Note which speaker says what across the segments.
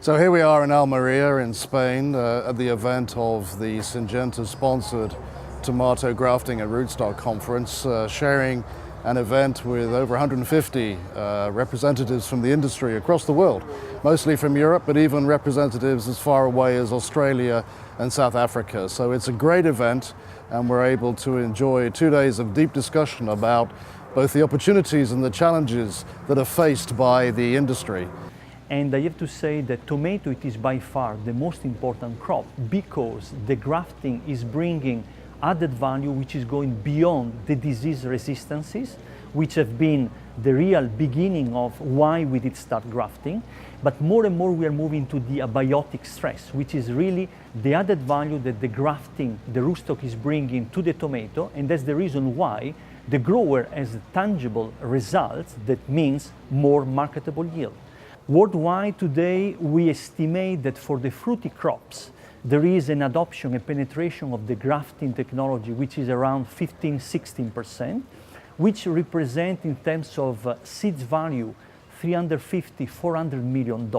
Speaker 1: So here we are in Almeria in Spain at the event of the Syngenta sponsored Tomato Grafting and Rootstock Conference, sharing an event with over 150 representatives from the industry across the world, mostly from Europe, but even representatives as far away as Australia and South Africa. So it's a great event, and we're able to enjoy 2 days of deep discussion about both the opportunities and the challenges that are faced by the industry.
Speaker 2: And I have to say that tomato, it is by far the most important crop because the grafting is bringing added value which is going beyond the disease resistances, which have been the real beginning of why we did start grafting. But more and more we are moving to the abiotic stress, which is really the added value that the grafting, the rootstock is bringing to the tomato, and that's the reason why the grower has tangible results that means more marketable yield. Worldwide today, we estimate that for the fruity crops, there is an adoption and penetration of the grafting technology, which is around 15–16%, which represent in terms of seeds value, $350–400 million,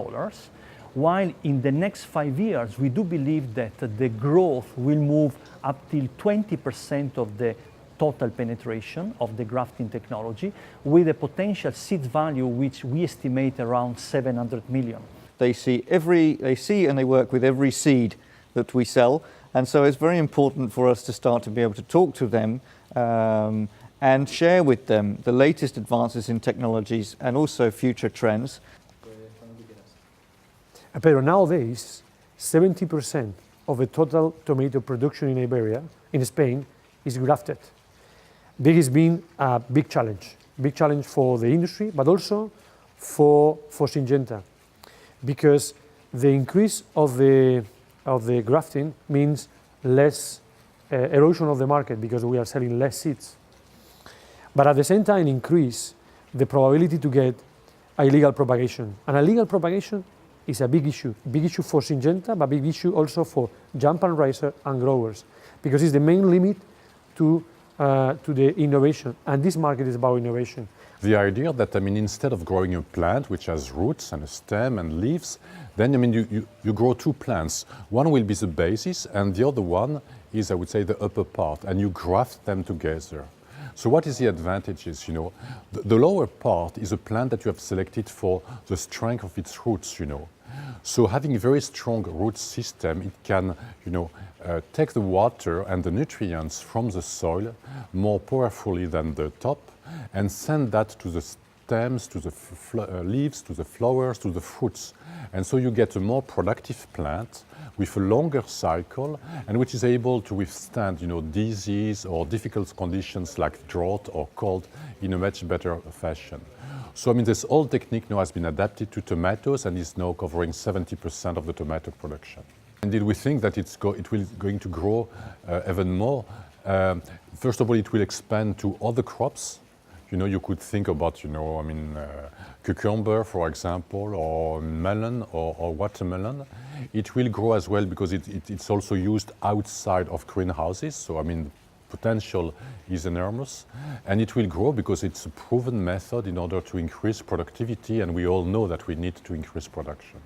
Speaker 2: while in the next 5 years, we do believe that the growth will move up till 20% of the total penetration of the grafting technology, with a potential seed value which we estimate around 700 million.
Speaker 3: They see and they work with every seed that we sell, and so it's very important for us to start to be able to talk to them and share with them the latest advances in technologies and also future trends.
Speaker 4: Pero nowadays, 70% of the total tomato production in Iberia, in Spain, is grafted. This has been a big challenge for the industry, but also for Syngenta, because the increase of the grafting means less erosion of the market because we are selling less seeds. But at the same time, increase the probability to get illegal propagation. And illegal propagation is a big issue for Syngenta, but big issue also for jump and riser and growers, because it's the main limit to the innovation, and this market is about innovation.
Speaker 5: The idea that, instead of growing a plant which has roots and a stem and leaves, then, you grow two plants. One will be the basis, and the other one is, I would say, the upper part, and you graft them together. So what is the advantages, The lower part is a plant that you have selected for the strength of its roots, So having a very strong root system, it can, take the water and the nutrients from the soil more powerfully than the top and send that to the stems, to the leaves, to the flowers, to the fruits. And so you get a more productive plant with a longer cycle and which is able to withstand, disease or difficult conditions like drought or cold in a much better fashion. So this old technique now has been adapted to tomatoes and is now covering 70% of the tomato production. Indeed, we think that it will going to grow even more. First of all, it will expand to other crops. You could think about, cucumber, for example, or melon or watermelon. It will grow as well because it's also used outside of greenhouses. So, potential is enormous, and it will grow because it's a proven method in order to increase productivity, and we all know that we need to increase production.